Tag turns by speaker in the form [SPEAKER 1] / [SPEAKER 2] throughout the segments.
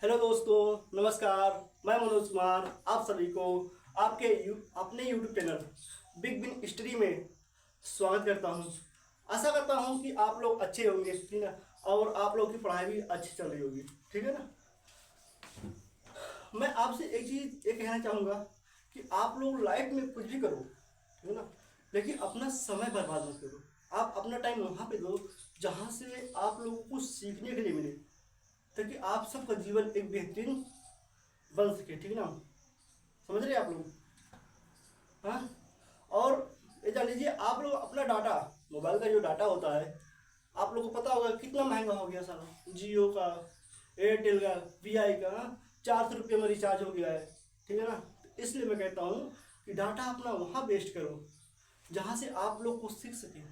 [SPEAKER 1] Hello दोस्तों, नमस्कार। मैं मनोज कुमार आप सभी को आपके अपने यूट्यूब चैनल बिग बिन स्टडी में स्वागत करता हूं। आशा करता हूं कि आप लोग अच्छे होंगे, ठीक है, और आप लोग की पढ़ाई भी अच्छी चल रही होगी, ठीक है ना। मैं आपसे एक चीज़ ये कहना चाहूँगा कि आप लोग लाइफ में कुछ भी करो, ठीक है ना, लेकिन अपना समय बर्बाद मत करो। आप अपना टाइम वहाँ पे दो जहाँ से आप लोगों को सीखने के लिए मिले, ताकि आप सबका जीवन एक बेहतरीन बन सके, ठीक ना। समझ रहे हैं आप लोग? हाँ। और ये जान लीजिए, आप लोग अपना डाटा, मोबाइल का जो डाटा होता है, आप लोगों को पता होगा कितना महंगा हो गया सारा। जियो का, एयरटेल का, वीआई का 400 रुपये में रिचार्ज हो गया है, ठीक है ना। तो इसलिए मैं कहता हूँ कि डाटा अपना वहाँ वेस्ट करो जहाँ से आप लोग कुछ सीख सकें,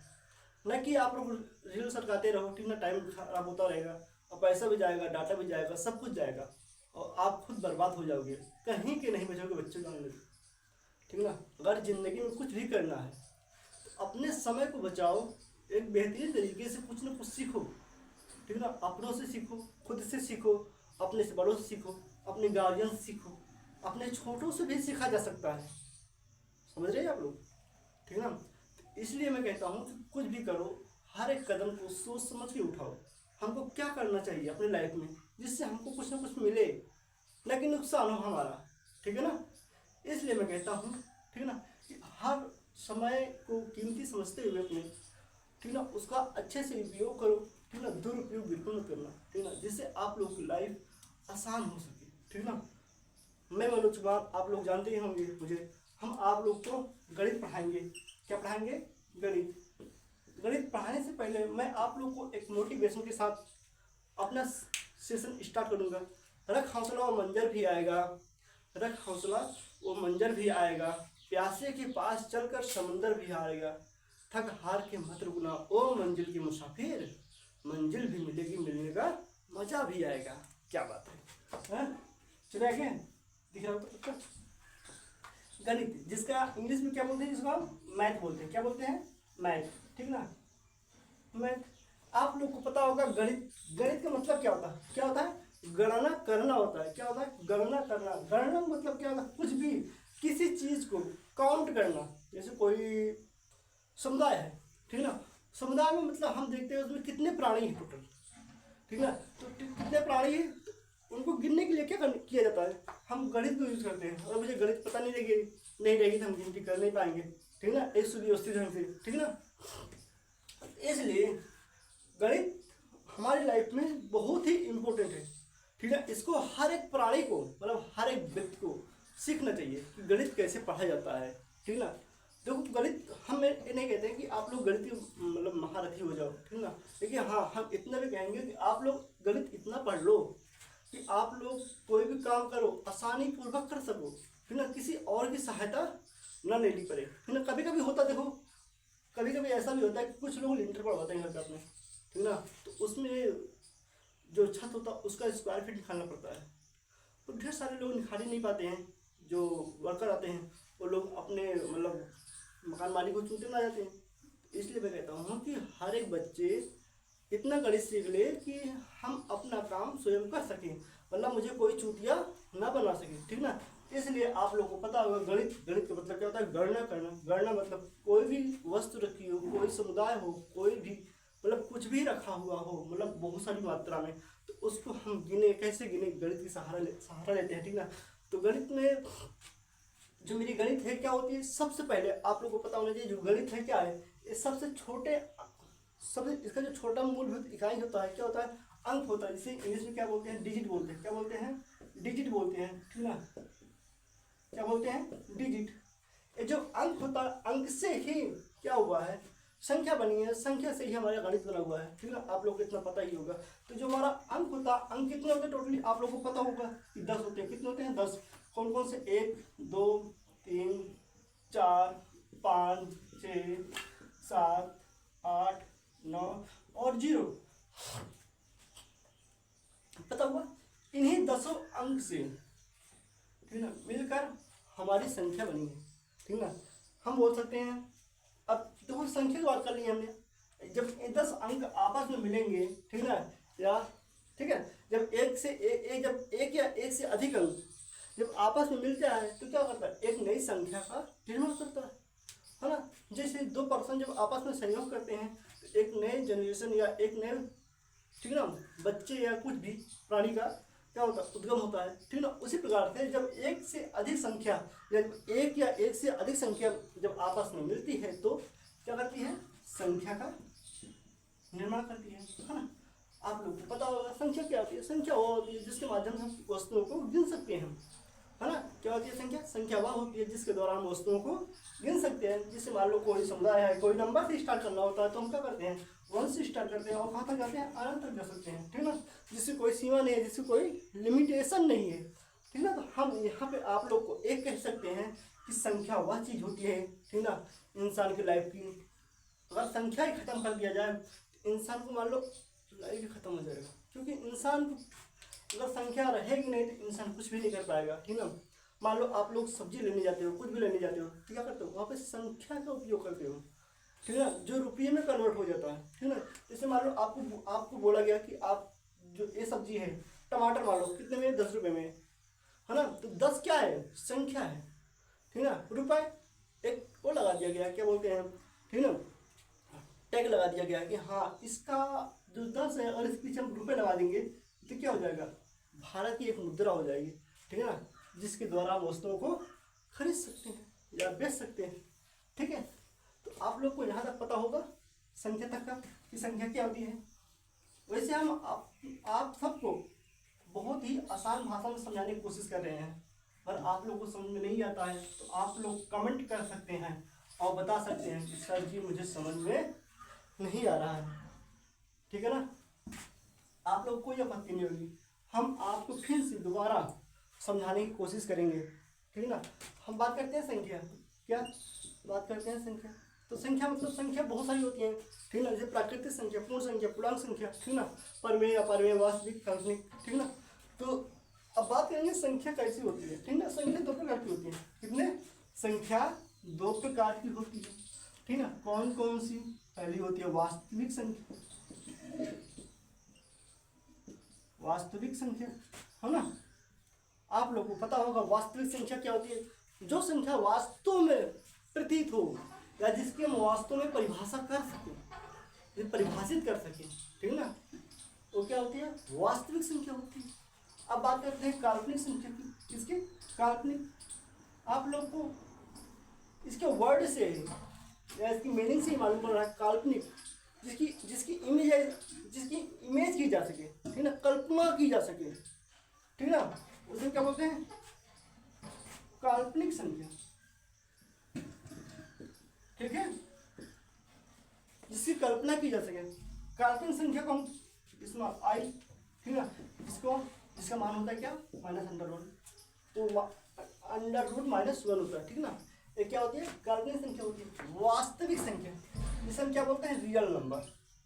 [SPEAKER 1] न कि आप लोग रील सरकाते रहो, ठीक ना। टाइम खराब होता रहेगा और पैसा भी जाएगा, डाटा भी जाएगा, सब कुछ जाएगा और आप खुद बर्बाद हो जाओगे, कहीं के नहीं बचोगे बच्चों जान, ठीक ना। अगर ज़िंदगी में कुछ भी करना है तो अपने समय को बचाओ, एक बेहतरीन तरीके से कुछ ना कुछ सीखो, ठीक ना। अपनों से सीखो, खुद से सीखो, अपने से बड़ों से सीखो, अपने गार्जियन से सीखो, अपने छोटों से भी सीखा जा सकता है। समझ रहे हैं आप लोग, ठीक ना। तो इसलिए मैं कहता हूँ कि कुछ भी करो, हर एक कदम को सोच समझ के उठाओ। हमको क्या करना चाहिए अपनी लाइफ में जिससे हमको कुछ ना कुछ मिले, न कि नुकसान हो हमारा, ठीक है ना। इसलिए मैं कहता हूँ, ठीक है ना, कि हर समय को कीमती समझते हुए अपने, ठीक ना, उसका अच्छे से उपयोग करो, ठीक ना। दुरुपयोग बिल्कुल मत करना, ठीक ना, जिससे आप लोग की लाइफ आसान हो सके, ठीक ना। मैं मनोज कुमार, आप लोग जानते ही होंगे मुझे। हम आप लोग को गणित पढ़ाएंगे। क्या पढ़ाएंगे? गणित। गणित पढ़ाने से पहले मैं आप लोग को एक मोटिवेशन के साथ अपना सेशन स्टार्ट करूंगा। रख हौसला वो मंजर भी आएगा, रख हौसला वो मंजर भी आएगा, प्यासे के पास चलकर समंदर भी हारेगा, थक हार के मत रुकना ओ मंजिल की मुसाफिर, मंजिल भी मिलेगी, मिलने का मजा भी आएगा। क्या बात है, हाँ? चले आगे, दिख रहा होगा सबका। गणित, जिसका इंग्लिश में क्या बोलते हैं, जिसको हम मैथ बोलते हैं। क्या बोलते हैं? मैथ, ठीक ना। मैथ, आप लोग को पता होगा गणित, गणित का मतलब क्या होता है? क्या होता है? गणना करना होता है। क्या होता है? गणना करना। गणना मतलब क्या होता है? कुछ भी, किसी चीज को काउंट करना। जैसे कोई समुदाय है, ठीक ना। समुदाय में मतलब हम देखते हैं उसमें कितने प्राणी हैं टोटल, ठीक ना। तो कितने प्राणी हैं, तो उनको गिनने के लिए क्या किया जाता है? हम गणित को यूज करते हैं। और मुझे गणित पता नहीं रहेगी तो हम गिनती कर नहीं पाएंगे, ठीक ना, एक सुव्यवस्थित ढंग से, ठीक ना। इसलिए गणित हमारी लाइफ में बहुत ही इम्पोर्टेंट है, ठीक है। इसको हर एक प्राणी को, मतलब हर एक व्यक्ति को सीखना चाहिए कि गणित कैसे पढ़ा जाता है, ठीक ना। देखो गणित, हम ये नहीं कहते हैं कि आप लोग गणित के मतलब महारथी हो जाओ, ठीक ना। लेकिन हाँ, हम इतना भी कहेंगे कि आप लोग गणित इतना पढ़ लो कि आप लोग कोई भी काम करो आसानी पूर्वक कर सको, ठीक ना। किसी और की सहायता ना लेनी पड़े, ठीक ना। कभी कभी होता, देखो कभी कभी ऐसा भी होता है कि कुछ लोग लिंटर पड़वाते हैं घर पे अपने, ठीक ना। तो उसमें जो छत होता है उसका स्क्वायर फीट निकालना पड़ता है। तो ढेर सारे लोग निकाल ही नहीं पाते हैं। जो वर्कर आते हैं वो लोग अपने मतलब मकान मालिक को चूते ना जाते हैं। इसलिए मैं कहता हूँ कि हर एक बच्चे इतना गणित सीख ले कि हम अपना काम स्वयं कर सकें, मतलब मुझे कोई चूतिया ना बना सके, ठीक ना। इसलिए आप लोगों को पता होगा गणित, गणित का मतलब क्या होता है? गणना करना। गणना मतलब कोई भी वस्तु रखी हो, कोई समुदाय हो, कोई भी मतलब कुछ भी रखा हुआ हो, मतलब बहुत सारी मात्रा में, तो उसको हम गिने, कैसे गिने? गणित की सहारा लेते हैं, ठीक ना। तो गणित में जो मेरी गणित है क्या होती है, सबसे पहले आप लोगों को पता होना चाहिए जो गणित है क्या है। ये सबसे छोटे, सबसे इसका जो छोटा मूलभूत इकाई होता है, क्या होता है? अंक होता है, जिसे इंग्लिश में क्या बोलते हैं? डिजिट बोलते हैं। क्या बोलते हैं? डिजिट बोलते हैं, ठीक ना। क्या बोलते हैं? डिजिट। ये जो अंक होता है, अंक से ही क्या हुआ है? संख्या बनी है, संख्या से ही हमारा गणित बना हुआ है, ठीक है। आप लोग को इतना पता ही होगा। तो जो हमारा अंक होता है, अंक कितने होते हैं टोटली? आप लोगों को पता होगा कि 10 होते हैं। कितने होते हैं? 10। कौन कौन से? 1 2 3 4 5 6 7 8 9 और 0, पता हुआ। इन्हीं 10 अंक से, ठीक ना, मिलकर हमारी संख्या बनी है, ठीक ना। हम बोल सकते हैं, अब देखो संख्या की बात कर ली हमने, जब ये 10 अंक आपस में मिलेंगे, ठीक ना, या ठीक है, जब जब एक या एक से अधिक अंक जब आपस में मिल जाए तो क्या करता है, एक नई संख्या का निर्माण करता है ना। जैसे दो पर्सन जब आपस में संयोग करते हैं तो एक नए जनरेशन या एक नए, ठीक है ना, बच्चे या कुछ भी प्राणी का क्या होता है, उद्गम होता है, ठीक है ना। उसी प्रकार से जब एक से अधिक संख्या या एक से अधिक संख्या जब आपस में मिलती है तो क्या करती है, संख्या का निर्माण करती है ना। आप लोगों को पता होगा संख्या क्या होती है, संख्या वो होती है जिसके माध्यम से हम वस्तुओं को गिन सकते हैं, है ना। क्या होती है संख्या, संख्या वह होती है जिसके द्वारा हम वस्तुओं को गिन सकते हैं। जैसे मान लो कोई समुदाय है, कोई नंबर से स्टार्ट करना होता है तो हम क्या करते हैं, 1 से स्टार्ट करते हैं और कहाँ तक जाते हैं, अनंत तक जा सकते हैं, ठीक है ना। जिससे कोई सीमा नहीं है, जिससे कोई लिमिटेशन नहीं है, ठीक है ना। तो हम यहाँ पे आप लोग को एक कह सकते हैं कि संख्या वह चीज़ होती है, ठीक है ना, इंसान की लाइफ की। अगर संख्या ही खत्म कर दिया जाए तो इंसान को मान लो लाइफ ही खत्म हो जाएगा, क्योंकि इंसान अगर संख्या रहेगी नहीं तो इंसान कुछ भी नहीं कर पाएगा, ठीक है ना। मान लो आप लोग सब्जी लेने जाते हो, कुछ भी लेने जाते हो तो क्या करते हो, वहाँ पे संख्या का उपयोग करते हो, ठीक है ना, जो रुपये में कन्वर्ट हो जाता है, ठीक है ना। जैसे मान लो आपको बोला गया कि आप जो ये सब्जी है, टमाटर मान लो कितने में, 10 रुपये में, है ना। तो 10 क्या है, संख्या है, ठीक है ना। रुपये एक वो लगा दिया गया, क्या बोलते हैं, ठीक है ना, टैग लगा दिया गया कि हाँ इसका जो 10 है और इसके पीछे हम रुपये लगा देंगे तो क्या हो जाएगा, भारत की एक मुद्रा हो जाएगी, ठीक है ना, जिसके द्वारा हम वस्तुओं को खरीद सकते हैं या बेच सकते हैं, ठीक है। तो आप लोग को यहाँ तक पता होगा संख्या तक का कि संख्या क्या होती है। वैसे हम आप सबको बहुत ही आसान भाषा में समझाने की कोशिश कर रहे हैं, पर आप लोग को समझ में नहीं आता है तो आप लोग कमेंट कर सकते हैं और बता सकते हैं कि सर जी मुझे समझ में नहीं आ रहा है, ठीक है ना। आप लोग कोई आपत्ति नहीं होगी, हम आपको फिर से दोबारा समझाने की कोशिश करेंगे, ठीक है ना। हम बात करते हैं संख्या, क्या बात करते हैं संख्या, तो संख्या मतलब संख्या बहुत सारी होती है, ठीक है ना। जैसे प्राकृतिक संख्या, पूर्ण संख्या, पूर्णांक संख्या, ठीक है ना, परमेय, अपर्मेय, वास्तविक, काल्पनिक, ठीक है ना। तो अब बात करेंगे संख्या कैसी होती है, ठीक है ना। संख्या 2 प्रकार की होती है, कितने, संख्या 2 प्रकार की होती है, ठीक है ना। कौन कौन सी, पहली होती है वास्तविक संख्या, वास्तविक संख्या, है ना। आप लोगों को पता होगा वास्तविक संख्या क्या होती है, जो संख्या वास्तव में प्रतीत हो या जिसकी हम वास्तव में परिभाषा कर सकें, परिभाषित कर सकें, ठीक है ना, वो क्या होती है, वास्तविक संख्या होती है। अब बात करते हैं काल्पनिक संख्या की, किसके, काल्पनिक। आप लोग को इसके वर्ड से या इसकी मीनिंग से ही मालूम पड़ रहा है, काल्पनिक जिसकी इमेज की जा सके, ठीक है ना, कल्पना की जा सके, ठीक है ना, उसे क्या बोलते हैं, काल्पनिक संख्या, ठीक है, जिसकी कल्पना की जा सके। काल्पनिक संख्या को हम इसमें आई, ठीक है ना, जिसका मान होता है क्या, माइनस अंडर रूट, तो अंडर रूट -1 होता है, ठीक है ना। ये क्या होती है, काल्पनिक संख्या होती है। वास्तविक संख्या जिसे हम क्या बोलते हैं, रियल नंबर,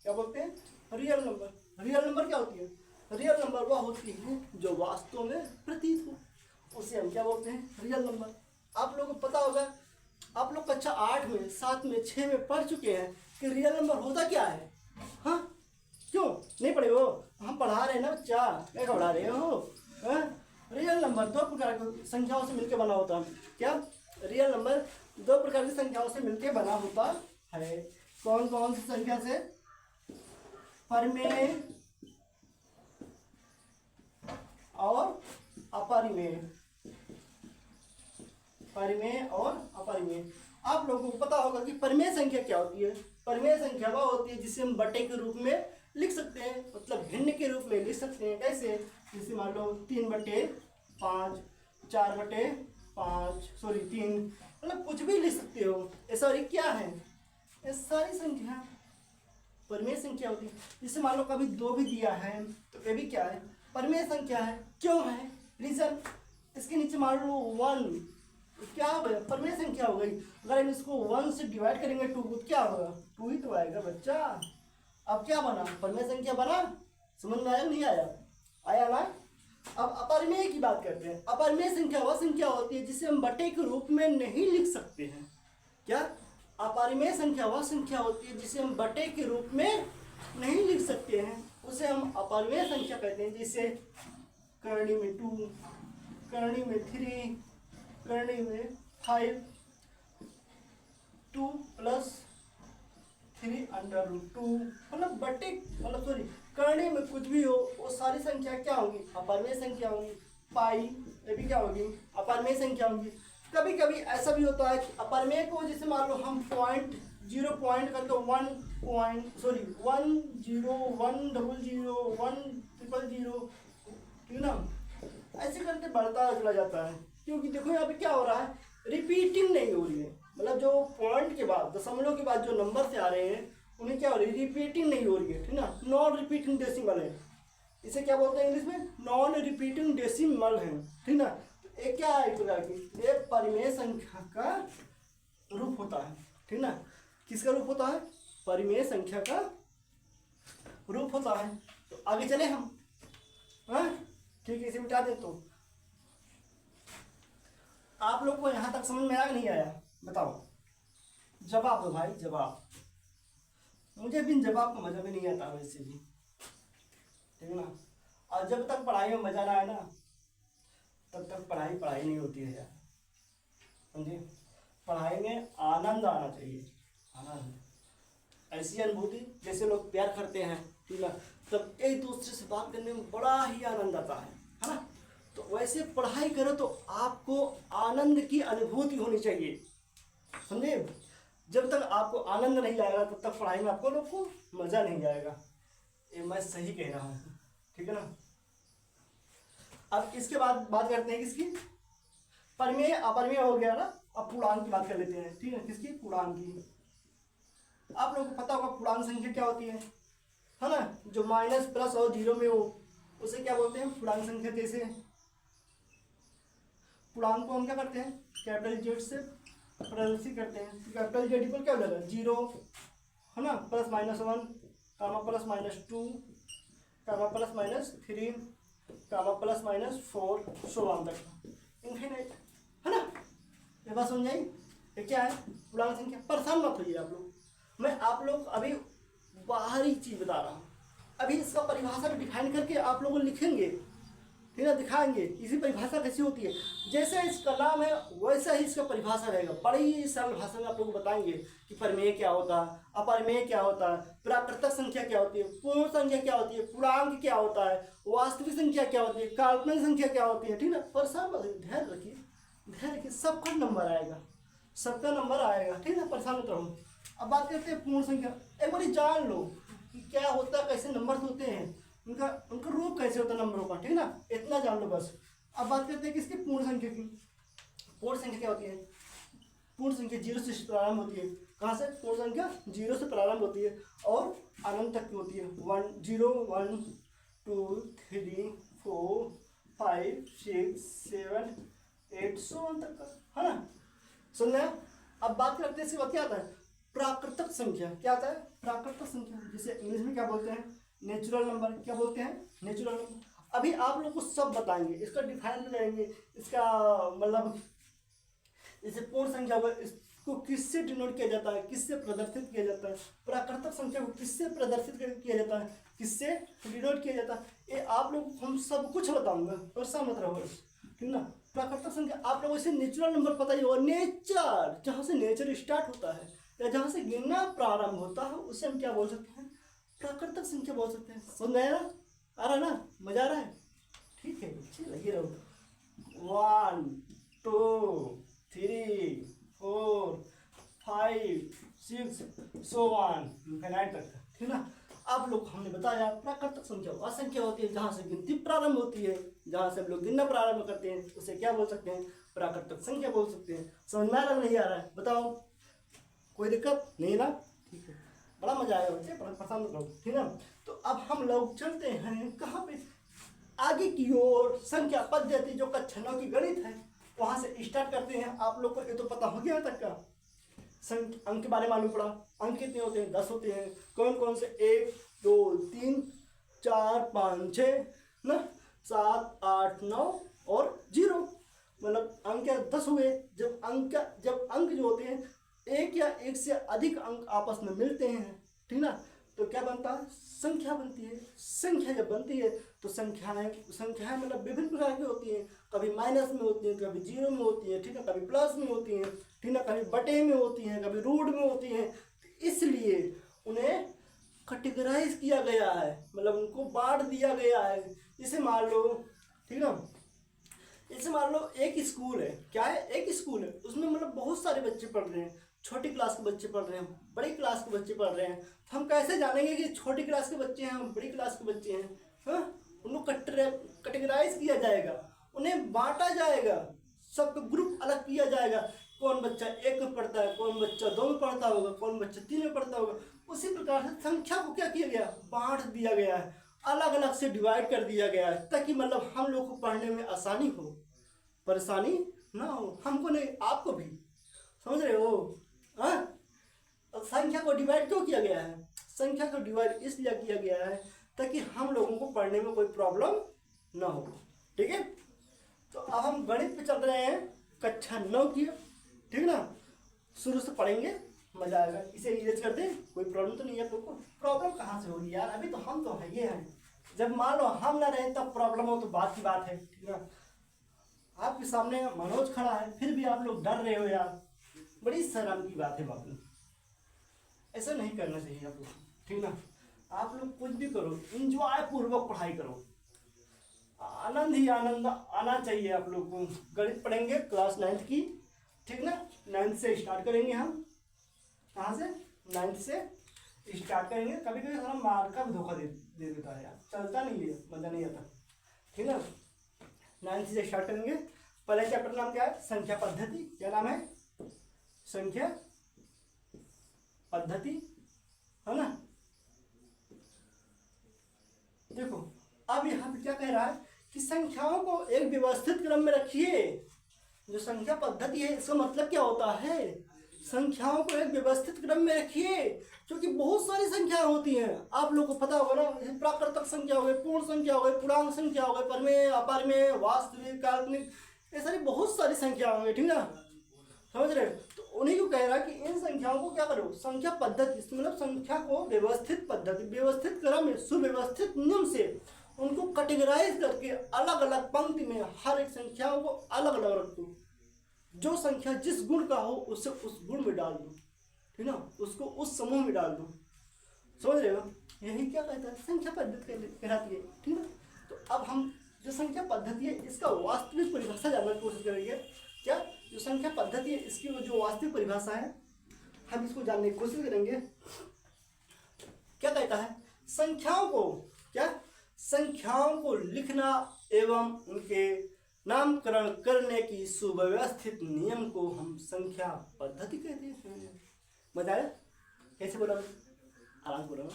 [SPEAKER 1] क्या बोलते हैं, रियल नंबर। रियल नंबर क्या होती है, रियल नंबर वह होती है जो वास्तव में प्रतीत हो, उसे हम क्या बोलते हैं, रियल नंबर। आप लोगों को पता होगा, आप लोग कक्षा 8 में, 7 में, 6 में पढ़ चुके हैं कि रियल नंबर होता क्या है, हाँ क्यों नहीं पढ़े हो, हम पढ़ा रहे हैं ना बच्चा, क्या पढ़ा रहे हो, हाँ। रियल नंबर 2 प्रकार की संख्याओं से मिलकर बना होता है, क्या, रियल नंबर 2 प्रकार की संख्याओं से मिलकर बना होता है। कौन कौन सी संख्या से, परिमेय और अपरिमेय, परिमेय और अपरिमेय। आप लोगों को पता होगा कि परिमेय संख्या क्या होती है। परिमेय संख्या वह होती है जिसे हम बटे के रूप में लिख सकते हैं, मतलब भिन्न के रूप में लिख सकते हैं। कैसे, जैसे मान लो 3/5, 4/5, सॉरी 3, मतलब कुछ भी लिख सकते हो। ये सारी क्या है, ये सारी संख्या परिमेय संख्या होती है। जैसे मान लो कभी 2 भी दिया है तो ये भी क्या है, परिमेय संख्या है। क्यों है, रीजन, इसके नीचे मान लो 1, क्या हो गया, परिमेय संख्या हो गई। अगर हम इसको 1 से डिवाइड करेंगे 2 को, क्या होगा, 2 ही तो आएगा बच्चा। अब क्या बना, परिमेय संख्या बना, समझ में आया नहीं आया, आया ना। अब अपरिमेय की बात करते हैं। अपरिमेय संख्या वह संख्या होती है जिसे हम बटे के रूप में नहीं लिख सकते हैं। क्या, अपरिमेय संख्या वह संख्या होती है जिसे हम बटे के रूप में नहीं लिख सकते हैं। उसे हम अपरिमेय संख्या कहते हैं। जैसे करणी में 2, करणी में 3, करणी में 5, 2 + 3√2, मतलब बटे मतलब सॉरी करणी में कुछ भी हो वो सारी संख्या क्या होगी, अपरिमेय संख्या होगी। पाई ये भी क्या होगी, अपरिमेय संख्या होगी। कभी कभी ऐसा भी होता है कि अपरिमेय को जैसे मान लो हम पॉइंट 0 पॉइंट करके 1 पॉइंट सॉरी 1 0 1 0 0 1 0 ठीक है ना, ऐसे करके बढ़ता चला जाता है। क्योंकि देखो यहाँ पे क्या हो रहा है, रिपीटिंग नहीं हो रही है। मतलब जो पॉइंट के बाद दशमलव के बाद जो नंबर से आ रहे हैं उन्हें क्या हो रही है, रिपीटिंग नहीं हो रही है, ठीक ना, नॉन रिपीटिंग डेसिमल है। इसे क्या बोलते हैं इंग्लिश में, नॉन रिपीटिंग डेसिमल है, ठीक ना। तो ये क्या है, एक प्रकार की ये परिमेय संख्या का रूप होता है, ठीक ना। किसका रूप होता है, परिमेय संख्या का रूप होता है। तो आगे चले हम, हाँ ठीक है, इसे मिटा दे। तो आप लोग को यहाँ तक समझ में आया नहीं आया, बताओ, जवाब दो भाई, जवाब। मुझे बिन जवाब का मजा भी नहीं आता वैसे भी, ठीक है ना। और जब तक पढ़ाई में मजा ना आए ना तब तक पढ़ाई पढ़ाई नहीं होती है यार, समझे। पढ़ाई में आनंद आना चाहिए, आनंद, ऐसी अनुभूति जैसे लोग प्यार करते हैं, ठीक है, तब एक दूसरे से बात करने में बड़ा ही आनंद आता है ना। तो वैसे पढ़ाई करो तो आपको आनंद की अनुभूति होनी चाहिए, समझे। जब तक आपको आनंद नहीं आएगा तब तक पढ़ाई में आपको लोग को मजा नहीं आएगा। ये मैं सही कह रहा हूँ, ठीक है ना। अब इसके बाद बात करते हैं किसकी, परिमेय अपरिमेय हो गया ना। अब पूर्णांक की बात कर लेते हैं, ठीक है, किसकी, पूर्णांक की। आप लोगों को पता होगा पूर्णांक संख्या क्या होती है ना, जो माइनस प्लस और जीरो में हो उसे क्या बोलते हैं, पूर्णांक संख्या। जैसे पूर्णांक को हम क्या करते हैं, कैपिटल जेड से प्रदर्शित करते हैं। कैपिटल जेड इक्वल क्या हो जाएगा, 0 है ना, +-1 कामा +-2 कामा +-3 कामा +-4 सो ऑन तक इनफिनिट, है ना। ये बात समझ आई। ये क्या है, पूर्णांक संख्या। परेशान मत होइए आप लोग, मैं आप लोग अभी बाहरी चीज बता रहा हूँ। अभी इसका परिभाषा भी डिफाइन करके आप लोग लिखेंगे, ठीक है, दिखाएंगे इसी परिभाषा कैसी होती है। जैसे इसका नाम है वैसा ही इसका परिभाषा रहेगा। बड़ी सरल भाषा में आप लोग बताएंगे कि परिमेय क्या होता है, अपरिमेय क्या होता है, प्राकृतिक संख्या क्या होती है, पूर्ण संख्या क्या होती है, पूर्णांक क्या होता है, वास्तविक संख्या क्या होती है, काल्पनिक संख्या क्या होती है, ठीक है। परेशान मत होइए, ध्यान रखिए, ध्यान रखिए, सबका नंबर आएगा, सबका नंबर आएगा, ठीक है, परेशान मत रहो। अब बात करते हैं पूर्ण संख्या। एक बार जान लो कि क्या होता है, कैसे नंबर होते हैं, उनका रूप कैसे होता है नंबरों का, ठीक है ना, इतना जान लो बस। अब बात करते हैं किसकी, पूर्ण संख्या की। पूर्ण संख्या क्या होती है, पूर्ण संख्या 0 से प्रारंभ होती है। कहाँ से, पूर्ण संख्या 0 से प्रारंभ होती है और अनंत तक की होती है। 1 0 1 2 3 4 5 6 7 8 सो ऑन तक का, है ना, सुनना। अब बात करते हैं इसके बाद क्या आता है, प्राकृतिक संख्या। क्या आता है, प्राकृतिक संख्या, जिसे इंग्लिश में क्या बोलते हैं, नेचुरल नंबर। क्या बोलते हैं, नेचुरल नंबर। अभी आप लोग को सब बताएंगे, इसका डिफाइन करेंगे, इसका मतलब जैसे पूर्ण संख्या हुआ इसको किससे डिनोट किया जाता है, किससे प्रदर्शित किया जाता है। प्राकृतिक संख्या को किससे प्रदर्शित किया जाता है, किससे डिनोट किया जाता है। ये आप लोग को हम सब कुछ बताऊंगा, परेशान मत रहो, ठीक ना। प्राकृतिक संख्या आप लोगों से नेचुरल नंबर पता ही होगा। नेचर, जहाँ से नेचर स्टार्ट होता है या जहाँ से गिनना प्रारंभ होता है उसे हम क्या बोल सकते हैं, प्राकृतिक संख्या बोल सकते हैं। समझ आया ना, आ रहा है ना, मजा आ रहा है, ठीक है, लगे रहो। 1 2 3 4 5 6 सो ऑन इनफिनिट तक, ठीक ना। आप लोग हमने बताया प्राकृतिक संख्या वह संख्या होती है जहाँ से गिनती प्रारंभ होती है, जहाँ से हम लोग गिनना प्रारंभ करते हैं उसे क्या बोल सकते हैं, प्राकृतिक संख्या बोल सकते हैं। समझ में आ रहा नहीं आ रहा है, बताओ, कोई दिक्कत नहीं ना, ठीक है। बड़ा मजा आया बच्चे, परेशान मत रहो, ठीक है। तो अब हम लोग चलते हैं कहाँ पे, आगे की ओर। संख्या पद्धति जो कक्षा 9 की गणित है वहाँ से स्टार्ट करते हैं। आप लोग को ये तो पता हो गया तक का अंक के बारे में मालूम पड़ा। अंक कितने होते हैं, 10 होते हैं। कौन कौन से, 1 2 3 4 5 6 ना, 7 8 9 और 0, मतलब अंक 10 हुए। जब अंक जो होते हैं एक या एक से अधिक अंक आपस में मिलते हैं, ठीक ना, तो क्या बनता है, संख्या बनती है। संख्या जब बनती है तो संख्याएं मतलब विभिन्न प्रकार की होती हैं, कभी माइनस में होती हैं, कभी जीरो में होती हैं, ठीक है, कभी प्लस में होती हैं, ठीक है, कभी बटे में होती हैं, कभी रूट में होती हैं। तो इसलिए उन्हें कैटेगराइज किया गया है, मतलब उनको बांट दिया गया है। जैसे मान लो, ठीक है, जैसे मान लो एक स्कूल है, क्या है, एक स्कूल है, उसमें मतलब बहुत सारे बच्चे पढ़ रहे हैं, छोटी क्लास के बच्चे पढ़ रहे हैं, बड़ी क्लास के बच्चे पढ़ रहे हैं। तो हम कैसे जानेंगे कि छोटी क्लास के बच्चे हैं, हम बड़ी क्लास के बच्चे हैं? हाँ, उनको कैटेगराइज किया जाएगा, उन्हें बांटा जाएगा, सबका ग्रुप अलग किया जाएगा। कौन बच्चा एक में पढ़ता है, कौन बच्चा दो में पढ़ता होगा, कौन बच्चा तीन में पढ़ता होगा। उसी प्रकार से संख्या को क्या किया गया, बांट दिया गया है, अलग अलग से डिवाइड कर दिया गया है, ताकि मतलब हम लोग को पढ़ने में आसानी हो, परेशानी ना हो, हमको नहीं आपको भी। समझ रहे हो? हाँ, संख्या को डिवाइड क्यों किया गया है? संख्या को डिवाइड इसलिए किया गया है ताकि हम लोगों को पढ़ने में कोई प्रॉब्लम ना हो। ठीक है, तो अब हम गणित पे चल रहे हैं, कक्षा 9 की, ठीक ना, शुरू से पढ़ेंगे, मजा आएगा। इसे इरेज कर दें, कोई प्रॉब्लम तो नहीं है आप लोग को? प्रॉब्लम कहाँ से होगी यार, अभी तो हम तो है ये हैं। जब मान लो हम ना रहे तब प्रॉब्लम हो तो बात की बात है, ठीक ना। आपके सामने मनोज खड़ा है, फिर भी आप लोग डर रहे हो यार, बड़ी शर्म की बात है बाबू। ऐसा नहीं करना चाहिए आप लोग, ठीक ना। आप लोग कुछ भी करो, इंजॉय पूर्वक पढ़ाई करो, आनंद ही आनंद आना चाहिए आप लोग को। गणित पढ़ेंगे क्लास 9th की, ठीक ना, 9th से स्टार्ट करेंगे हम। कहाँ से? 9th से स्टार्ट करेंगे। कभी कभी थोड़ा मार्क का भी धोखा दे देता है यार, चलता नहीं है, मजा नहीं आता, ठीक है। 9th से स्टार्ट करेंगे। पहले चैप्टर नाम क्या है? संख्या पद्धति। क्या नाम है? संख्या पद्धति, है ना। देखो अब यहाँ पे क्या कह रहा है कि संख्याओं को एक व्यवस्थित क्रम में रखिए। जो संख्या पद्धति है, इसका मतलब क्या होता है? संख्याओं को एक व्यवस्थित क्रम में रखिए, क्योंकि बहुत सारी संख्याएं होती हैं, आप लोगों को पता होगा ना। प्राकृतिक संख्या हो गई, पूर्ण संख्या हो गई, पूर्णांक संख्या हो गई, परमेय, अपरमेय, वास्तविक, काल्पनिक, ये सारी बहुत सारी संख्या होंगी, ठीक ना। समझ रहे? तो उन्हीं को कह रहा है कि इन संख्याओं को क्या करो, संख्या पद्धति, मतलब संख्या को व्यवस्थित पद्धति, व्यवस्थित क्रम में, सुव्यवस्थित नियम से उनको कैटेगराइज करके अलग अलग पंक्ति में हर एक संख्याओं को अलग अलग रखो। जो संख्या जिस गुण का हो उसे उस गुण में डाल दो, ठीक ना, उसको उस समूह में डाल दो। समझ रहे हो? यही क्या कहता है, संख्या पद्धति कहलाती है, ठीक है। तो अब हम जो संख्या पद्धति है इसका वास्तविक परिभाषा जानने की कोशिश करेंगे। क्या जो संख्या पद्धति है इसकी जो वास्तविक परिभाषा है हम इसको जानने की कोशिश करेंगे। क्या कहता है? संख्याओं को क्या, संख्याओं को लिखना एवं उनके नामकरण करने की सुव्यवस्थित नियम को हम संख्या पद्धति कहते हैं। मजा आया? कैसे बोला? आराम बोला ना,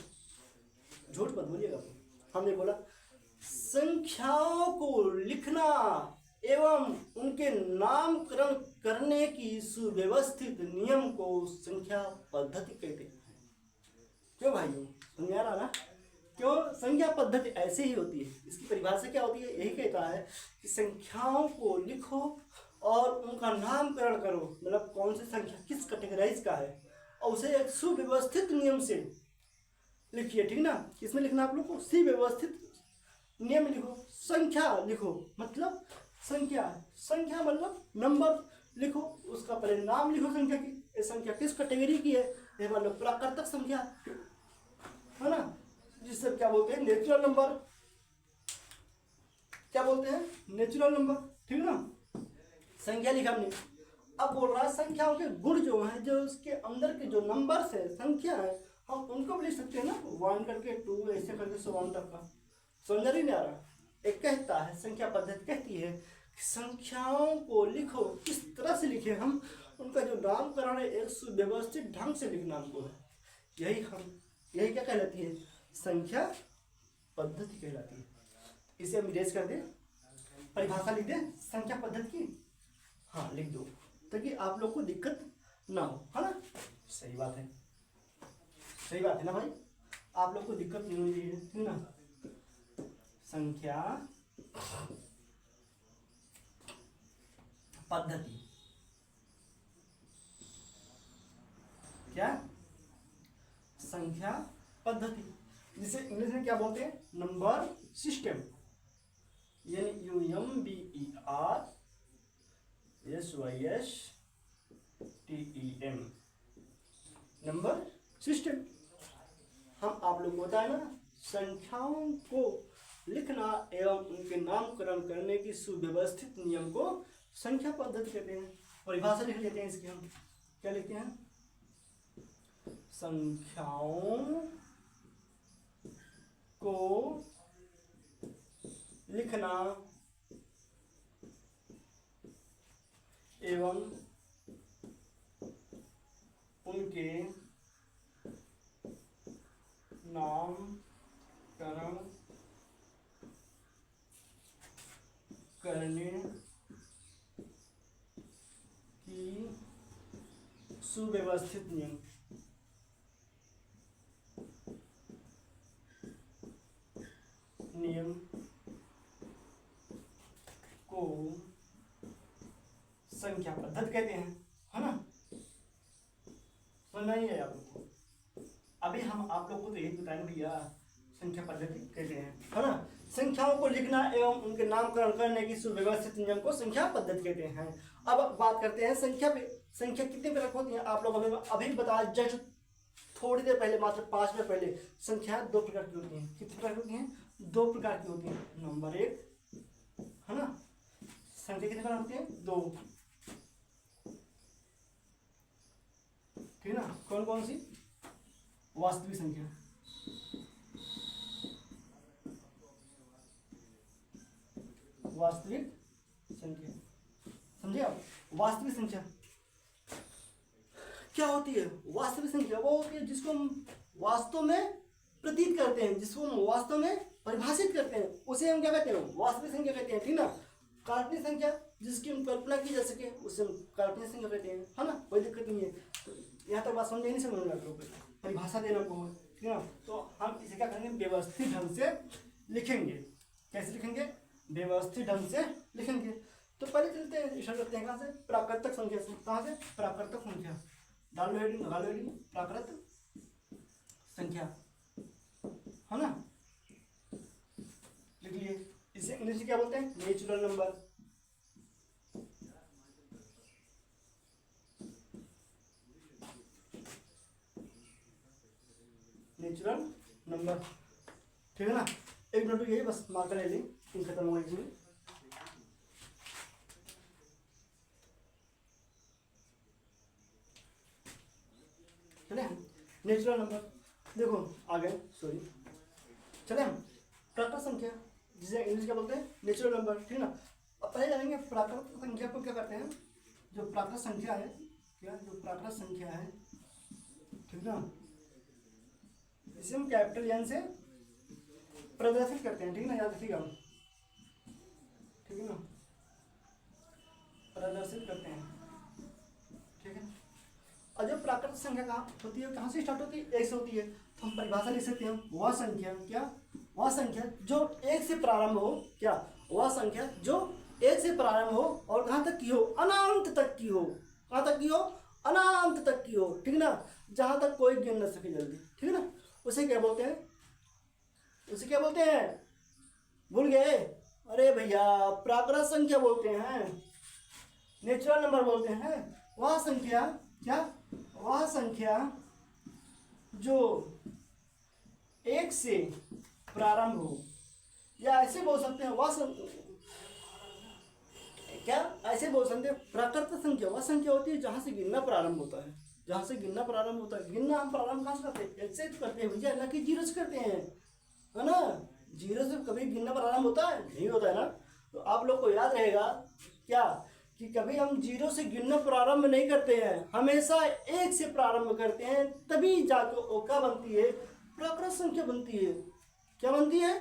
[SPEAKER 1] झूठ मत बोलिएगा। हमने बोला संख्याओं को लिखना एवं उनके नामकरण करने की सुव्यवस्थित नियम को संख्या पद्धति कहते हैं। क्यों भाइयों, समझ आ रहा ना? क्यों? संख्या पद्धति ऐसे ही होती है। इसकी परिभाषा क्या होती है? यही कहता है कि संख्याओं को लिखो और उनका नामकरण करो, मतलब कौन सी संख्या किस कैटेगराइज का है, और उसे एक सुव्यवस्थित नियम से लिखिए, ठीक ना। किसमें लिखना आप लोग को? सुव्यवस्थित नियम लिखो। संख्या लिखो मतलब संख्या, संख्या मतलब नंबर लिखो, उसका पहले नाम लिखो संख्या की, ये संख्या किस कैटेगरी की है। ये मतलब प्राकृतिक संख्या है ना, जिससे क्या बोलते हैं, नेचुरल नंबर। क्या बोलते हैं? नेचुरल नंबर, ठीक है ना। संख्या लिखा हमने। अब बोल रहा है संख्याओं के गुण जो हैं, जो उसके अंदर के जो नंबर्स है, संख्या है, हम उनको भी लिख सकते हैं ना, 1 करके 2 ऐसे करके 100 तक का। समझ ही नहीं आ रहा? एक कहता है, संख्या पद्धति कहती है कि संख्याओं को लिखो, किस तरह से लिखे हम, उनका जो नामकरण है एक सुव्यवस्थित ढंग से लिखना हमको है। यही क्या कहलाती है? संख्या पद्धति कहलाती है। इसे हम इरेज कर दें, परिभाषा लिख दें संख्या पद्धति की। हाँ लिख दो, ताकि आप लोग को दिक्कत ना हो, है ना। सही बात है, सही बात है ना भाई, आप लोग को दिक्कत नहीं होनी चाहिए, ठीक ना। संख्या पद्धति, क्या? संख्या पद्धति, जिसे इंग्लिश में क्या बोलते हैं, number system. NUMBERSYSTEM, number system. हम आप लोग को बताए ना, संख्याओं को लिखना एवं उनके नामकरण करने की सुव्यवस्थित नियम को संख्या पद्धति कहते हैं। परिभाषा लिख लेते हैं इसकी, हम क्या लिखते हैं, संख्याओं को लिखना एवं उनके नामकरण करने की सुव्यवस्थित नियम। को संख्या पद्धति कहते हैं, है ना। समझ नहीं है आप लोग को? अभी हम आप लोग को तो यही बताएंगे भैया, संख्या पद्धति कहते हैं, है ना। संख्याओं को लिखना एवं उनके नामकरण करने की सुव्यवस्थित नियम को संख्या पद्धति कहते हैं। अब बात करते हैं संख्या पे। संख्या कितने प्रकार होती हैं, आप लोग अभी बताया जस्ट थोड़ी देर पहले, मात्र 5 मिनट पहले। संख्या 2 प्रकार की होती हैं। कितने प्रकार की होती हैं, 2 प्रकार की होती हैं। नंबर 1, है ना। संख्या कितने प्रकार होती है, 2, ठीक है ना। कौन कौन सी, वास्तविक संख्या, वास्तविक संख्या, समझे आप। वास्तविक संख्या क्या होती है, वास्तविक संख्या वो होती है जिसको हम वास्तव में प्रतीत करते हैं, जिसको हम वास्तव में परिभाषित करते हैं, उसे हम क्या कहते हैं, वास्तविक संख्या कहते हैं, ठीक ना। काल्पनिक संख्या जिसकी हम कल्पना की जा सके उसे हम काल्पनिक संख्या कहते हैं, है ना। कोई दिक्कत नहीं है, तो यहाँ तक बात समझ नहीं समझ में परिभाषा देना को, ठीक है ना। तो हम इसे क्या करेंगे, व्यवस्थित ढंग से लिखेंगे। कैसे लिखेंगे, व्यवस्थित ढंग से लिखेंगे। तो पहले चलते हैं, स्टार्ट करते हैं कहाँ से, प्राकृतिक संख्या से। कहाँ से, प्राकृतिक संख्या। डालो हेडिंग, प्राकृतिक संख्या, है ना। लिख लिए। इसे इंग्लिश में क्या बोलते हैं, नेचुरल नंबर। नेचुरल नंबर, ठीक है ना। एक मिनट यही बस मार्कर ले लें, इन खत्म हो गई। चले नेचुरल नंबर, देखो आ गए, सॉरी। चले हम प्राकृतिक संख्या, जिसे इंग्लिश क्या बोलते हैं, नेचुरल नंबर, ठीक है ना। अब पहले जानेंगे प्राकृतिक संख्या को क्या करते हैं। जो प्राकृतिक संख्या है, क्या जो प्राकृतिक संख्या है, ठीक ना, इसे हम कैपिटल एन से प्रदर्शित करते हैं, ठीक ना। याद रखिएगा, ठीक है ना, प्रदर्शित करते हैं, ठीक है। और जब प्राकृतिक संख्या कहाँ होती है, कहाँ से स्टार्ट होती है, 1 से होती है। तो हम परिभाषा लिख सकते हैं, वह संख्या, क्या, वह संख्या जो 1 से प्रारंभ हो, क्या, वह संख्या जो 1 से प्रारंभ हो और कहाँ तक की हो, अनंत तक की हो। कहाँ तक की हो, अनंत तक की हो, ठीक ना। जहाँ तक कोई गिन न सके जल्दी, ठीक है ना। उसे क्या बोलते हैं, उसे क्या बोलते हैं, भूल गए, अरे भैया प्राकृतिक संख्या बोलते हैं, नेचुरल नंबर बोलते हैं। वह संख्या, क्या, वह संख्या जो 1 से प्रारंभ हो, या ऐसे बोल सकते हैं वह क्या, ऐसे बोल सकते हैं प्राकृतिक संख्या वह संख्या होती है जहाँ से गिनना प्रारंभ होता है। जहाँ से गिनना प्रारंभ होता है, गिनना हम प्रारंभ कहाँ से करते हैं, 1 से करते हैं भैया, ना कि 0 से करते हैं, है ना। 0 से कभी गिनना प्रारंभ होता है, नहीं होता है ना। तो आप लोग को याद रहेगा क्या, कि कभी हम 0 से गिनना प्रारंभ नहीं करते हैं, हमेशा 1 से प्रारंभ करते हैं, तभी जाकर वो क्या बनती है, प्राकृतिक संख्या बनती है। क्या बनती है,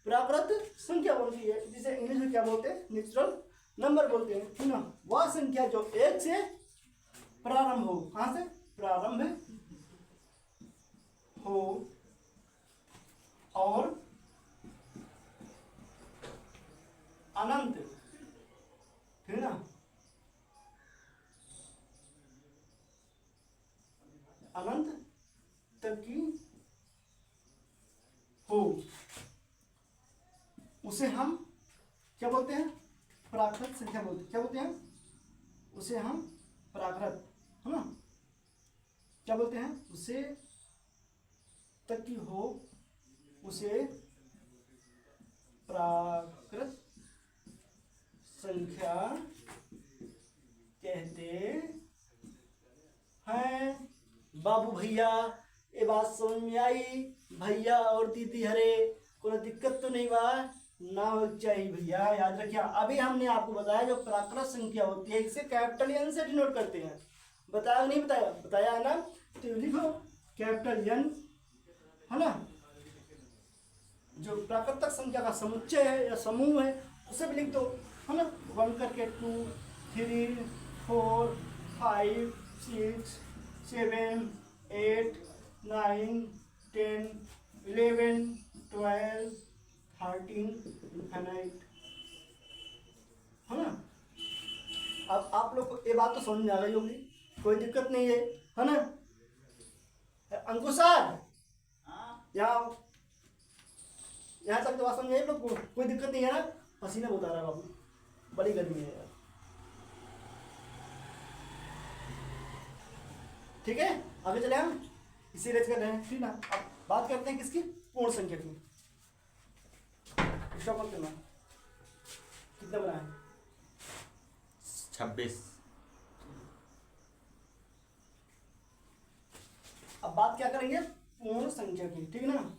[SPEAKER 1] प्राकृतिक संख्या बनती है, जिसे इंग्लिश में क्या बोलते हैं, नेचुरल नंबर बोलते हैं, ठीक ना। वह संख्या जो 1 से प्रारंभ हो, कहाँ से प्रारंभ हो और अनंत, ठीक ना, अनंत तक की उसे हम क्या बोलते हैं? प्राकृत संख्या बोलते हैं। क्या बोलते हैं? उसे हम प्राकृत, है ना, क्या बोलते हैं? उसे तक की हो उसे प्राकृत संख्या कहते हैं। बाबू भैया ये बात समझ में आई? भैया और दीदी हरे कोई दिक्कत तो नहीं बा? ना हो चाहिए भैया, याद रखिए। अभी हमने आपको बताया जो प्राकृत संख्या होती है इसे कैपिटल एन से डिनोट करते हैं। बताया नहीं? बताया? बताया है ना? तो लिखो कैपिटल एन, है ना। जो प्राकृतिक संख्या का समुच्चय है या समूह है उसे भी लिख दो, है ना। 1 करके 2 3 4 5 6 7 8 9 10 11 12 13 इनफाइनाइट, है ना। अब आप लोग को ये बात तो समझ में आ गई होगी, कोई दिक्कत नहीं है ना। अंकुश सर यहाँ तक तो बात समझ आई लोग को? कोई दिक्कत नहीं है ना? पसीना बहुत आ रहा है बाबू, बड़ी गर्मी है यार। ठीक है, आगे चले हम इसी रेंज कर रहे हैं, ठीक ना। अब बात करते हैं किसकी? पूर्ण संख्या की। इसका कौन करना? कितना बना है?
[SPEAKER 2] 26।
[SPEAKER 1] अब बात क्या करेंगे? पूर्ण संख्या की, ठीक ना।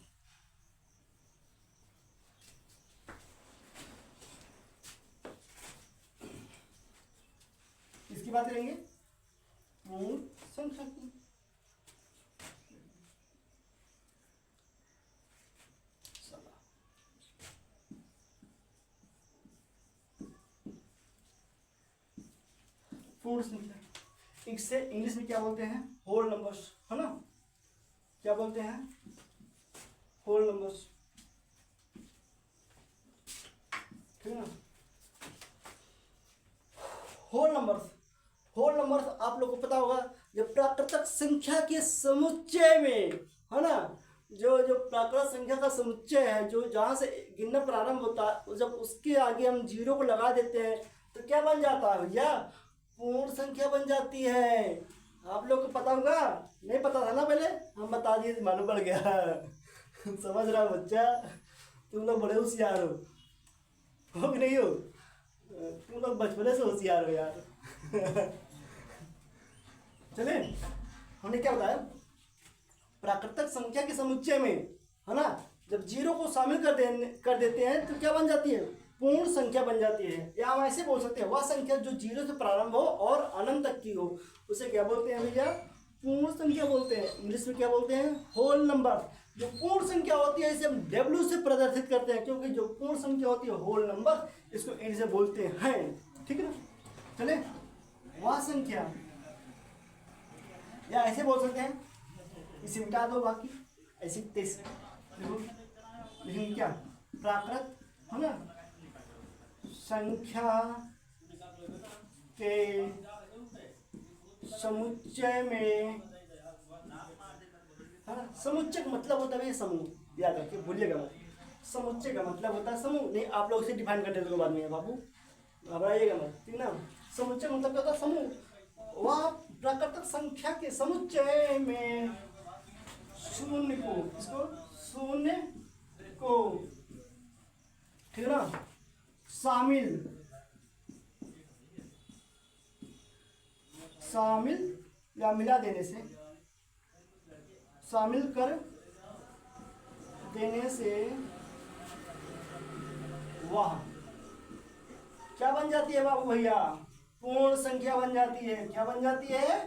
[SPEAKER 1] इसकी बात करेंगे पूर्ण संख्या की। पूर्ण संख्या इसे इंग्लिश में क्या बोलते हैं? होल नंबर्स, है ना। क्या बोलते हैं? होल नंबर्स, ठीक है ना। होल नंबर्स, होल नंबर्स आप लोगों को पता होगा जब प्राकृतिक संख्या के समुच्चय में, है ना, जो प्राकृतिक संख्या का समुच्चय है, जो जहाँ से गिनना प्रारंभ होता है, जब उसके आगे हम जीरो को लगा देते हैं तो क्या बन जाता है भैया? पूर्ण संख्या बन जाती है। आप लोग को पता होगा? नहीं पता था ना पहले, हम बता दिए, मालूम पड़ गया। समझ रहा हो बच्चा? तुम लोग बड़े होशियार हो कि नहीं हो? तुम लोग बचपने से होशियार हो यार। चले, हमने क्या बताया? प्राकृतिक संख्या के समुच्चय में, है ना, जब जीरो को शामिल कर देते हैं तो क्या बन जाती है? पूर्ण संख्या बन जाती है। या हम ऐसे बोल सकते हैं वह संख्या जो जीरो से प्रारंभ हो और अनंत तक की हो उसे क्या बोलते हैं भैया? पूर्ण संख्या बोलते हैं। इंग्लिश में क्या बोलते हैं? Whole number. जो पूर्ण संख्या होती है इसे हम W से प्रदर्शित करते हैं, क्योंकि जो पूर्ण संख्या होती है होल नंबर, इसको N से बोलते हैं, ठीक है ना। चले, वह संख्या, या ऐसे बोल सकते हैं, इसे मिटा दो बाकी ऐसे तेज देखो, लेकिन क्या प्राकृत, है ना, संख्या के समुच्चय में, है ना। समुच्चय का मतलब होता है समूह, याद रखिए, भूलिएगा मत। समुच्चय का मतलब होता है समूह। नहीं, आप लोग इसे डिफाइन कर देते बाद में बाबू, घबराइएगा मत, ठीक ना। समुच्चय मतलब क्या होता है? समूह। वह प्राकृतिक संख्या के समुच्चय में शून्य को, इसको शून्य को, ठीक है ना, शामिल या मिला देने से, शामिल कर देने से वह क्या बन जाती है बाबू भैया? पूर्ण संख्या बन जाती है। क्या बन जाती है?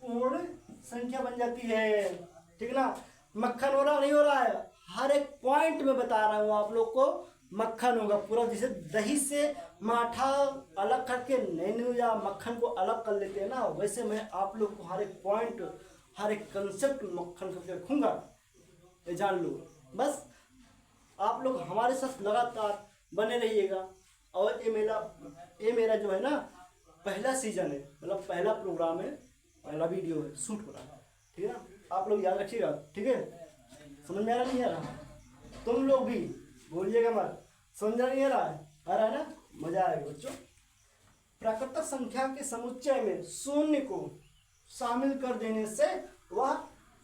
[SPEAKER 1] पूर्ण संख्या बन जाती है, ठीक ना। मक्खन हो रहा नहीं हो रहा है? हर एक पॉइंट में बता रहा हूँ आप लोग को। मक्खन होगा पूरा, जैसे दही से माठा अलग करके नहीं या मक्खन को अलग कर लेते हैं ना, वैसे मैं आप लोग को हर एक पॉइंट, हर एक कंसेप्ट मक्खन करके रखूँगा, ये जान लो। बस आप लोग हमारे साथ लगातार बने रहिएगा। और ये मेरा जो है ना पहला सीजन है, मतलब पहला प्रोग्राम है, पहला वीडियो है, शूट हो रहा है, ठीक है ना। आप लोग याद रखिएगा, ठीक है। समझ में आ रहा नहीं आ रहा? तुम लोग भी भूलिएगा मत, समझा नहीं आ रहा है ना? मजा आएगा बच्चों। प्राकृतिक संख्या के समुच्चय में शून्य को शामिल कर देने से वह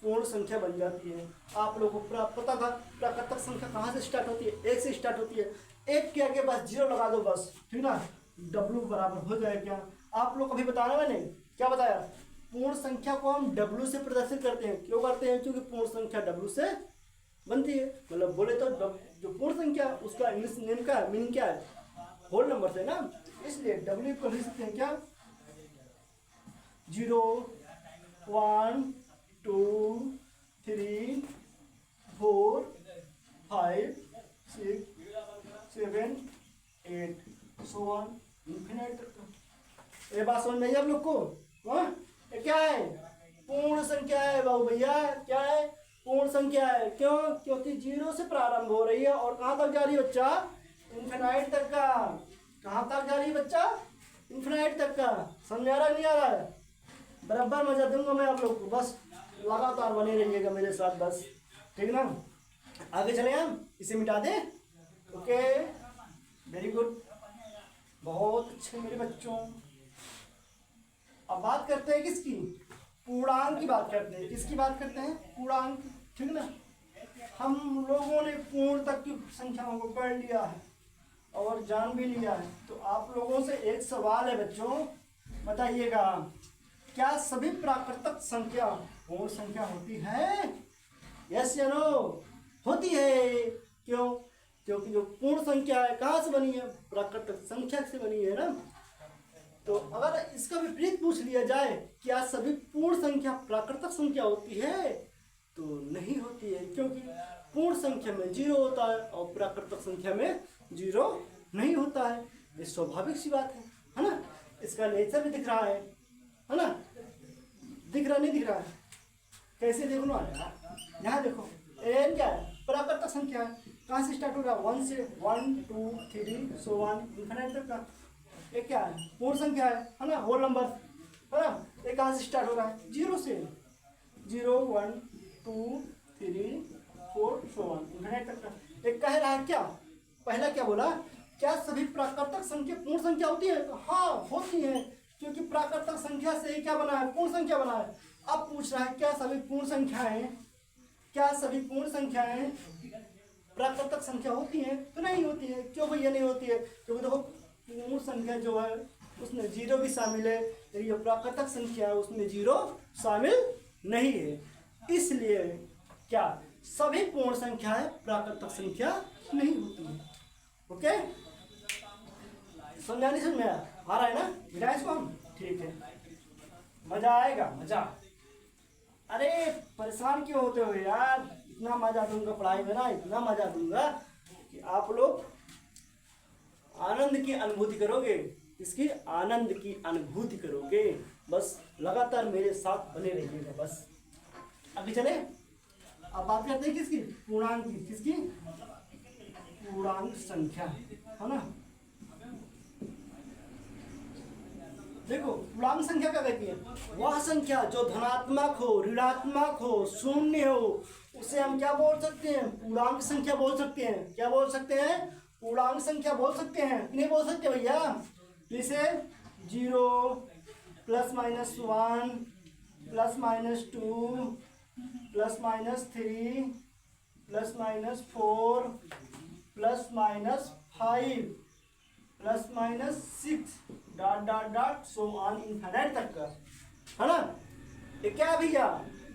[SPEAKER 1] पूर्ण संख्या बन जाती है। आप लोगों को पता था प्राकृतिक संख्या कहाँ से स्टार्ट होती है? एक से स्टार्ट होती है। एक के आगे बस जीरो लगा दो बस, ठीक ना, डब्लू बराबर हो जाए क्या? आप लोग को अभी बताया मैंने, क्या बताया? पूर्ण संख्या को हम डब्लू से प्रदर्शित करते हैं। क्यों करते हैं? क्योंकि पूर्ण संख्या डब्लू से बनती है। मतलब बोले तो जो पूर्ण संख्या उसका इंग्लिश नेम का मीनिंग क्या है? होल नंबर से ना, इसलिए डब्ल्यू को लिख सकते हैं क्या? 0 1 2 3 4 5 6 7 8 सो ऑन इन्फिनिट तक। ये बात समझ में आई आप लोग को? हाँ, ये क्या है? पूर्ण संख्या है बाबू भैया। क्या है? पूर्ण संख्या है। क्यों? क्योंकि 0 से प्रारंभ हो रही है और कहाँ तक जा रही है बच्चा? इन्फिनाइट तक का। कहाँ तक जा रही है बच्चा? इन्फिनाइट तक का। समझ आ रहा है नहीं आ रहा है? बराबर मजा दूंगा मैं आप लोग को, बस लगातार बने रहिएगा मेरे साथ बस, ठीक ना? आगे चले हम, इसे मिटा दें। ओके, वेरी गुड, बहुत अच्छे मेरे बच्चों। अब बात करते हैं किसकी? पूर्णांक की बात करते हैं। किसकी बात करते हैं? पूर्णांक, ठीक ना? हम लोगों ने पूर्ण तक की संख्याओं को पढ़ लिया है और जान भी लिया है। तो आप लोगों से एक सवाल है बच्चों, बताइएगा, क्या सभी प्राकृतिक संख्या पूर्ण संख्या होती है? यस या नो? होती है। क्यों? क्योंकि जो पूर्ण संख्या है कहाँ से बनी है? प्राकृतिक संख्या से बनी है ना। तो अगर इसका विपरीत पूछ लिया जाए, क्या सभी पूर्ण संख्या प्राकृतिक संख्या होती है? तो नहीं होती है, क्योंकि पूर्ण संख्या में 0 होता है और प्राकृतिक संख्या में 0 नहीं होता है। ये स्वाभाविक सी बात है ना? इसका नेचर भी दिख रहा है ना? दिख रहा नहीं दिख रहा है? कैसे देखो ना, यहाँ देखो, एन क्या है? प्राकृतिक संख्या है। कहाँ से स्टार्ट हो रहा है? 1 से, 1 2 3 सो ऑन इन्फिनिट तक का। ये क्या है? पूर्ण संख्या है ना? होल नंबर है ना? ये कहाँ से स्टार्ट हो रहा है? 0 से। 0 1 2 3 4 सो ऑन इन्फिनिट तक का। एक कह रहा है क्या? पहला क्या बोला? क्या सभी प्राकृतिक संख्या पूर्ण संख्या होती है? तो हाँ, होती है, क्योंकि प्राकृतिक संख्या से ही क्या बना है? पूर्ण संख्या बना है। अब पूछ रहा है क्या सभी पूर्ण संख्याएं, क्या सभी पूर्ण संख्याएं प्राकृतिक संख्या होती हैं? तो नहीं होती है। क्यों भैया नहीं होती है? क्योंकि देखो, पूर्ण संख्या जो है उसमें 0 भी शामिल है, लेकिन जो प्राकृतिक संख्या है उसमें 0 शामिल नहीं है। इसलिए क्या सभी पूर्ण संख्याएं प्राकृतिक संख्या नहीं होती है। ओके, समझा नहीं? समझ में आ रहा है ना? मिटाए इसको हम, ठीक है, मजा आएगा, मजा। अरे परेशान क्यों होते हो यार? इतना मजा दूंगा पढ़ाई में ना, इतना मजा दूंगा कि आप लोग आनंद की अनुभूति करोगे। इसकी आनंद की अनुभूति करोगे। बस लगातार मेरे साथ बने रहिएगा बस। अभी चले, अब बात करते हैं किसकी? पूर्णांक की। किसकी? पूर्णांक संख्या, है ना? देखो, पूर्णांक संख्या क्या कहती है? वह संख्या जो धनात्मक हो, ऋणात्मक हो, शून्य हो, उसे हम क्या बोल सकते हैं? पूर्णांक संख्या बोल सकते हैं। क्या बोल सकते हैं? पूर्णांक संख्या बोल सकते हैं। नहीं बोल सकते भैया? जैसे 0 ±1 ±2 ±3 ±4 ±5 ±6 डॉट सो ऑन इन्फिनिट तक का, है ना? ये क्या है भैया?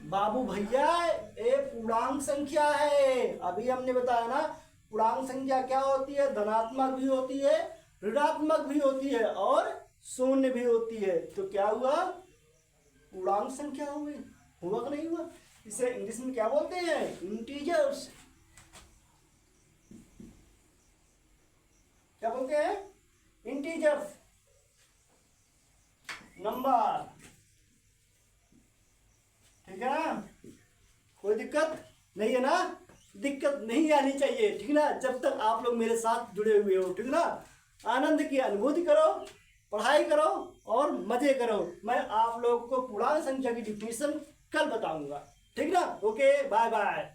[SPEAKER 1] बाबू भैया, ये पूर्णांक संख्या है। अभी हमने बताया ना, पूर्णांक संख्या क्या होती है? धनात्मक भी होती है, ऋणात्मक भी होती है और शून्य भी होती है। तो क्या हुआ? पूर्णांक संख्या हो गई। हुआ कि नहीं हुआ? इसे इंग्लिश में क्या बोलते हैं? इंटीजर्स। क्या बोलते हैं? इंटीजर्स, नंबर, ठीक है ना? कोई दिक्कत नहीं है ना? दिक्कत नहीं आनी चाहिए, ठीक ना? जब तक आप लोग मेरे साथ जुड़े हुए हो, ठीक ना? आनंद की अनुभूति करो, पढ़ाई करो और मजे करो। मैं आप लोगों को पूर्णांक संख्या की डिफिनेशन कल बताऊंगा, ठीक ना? Okay, bye bye.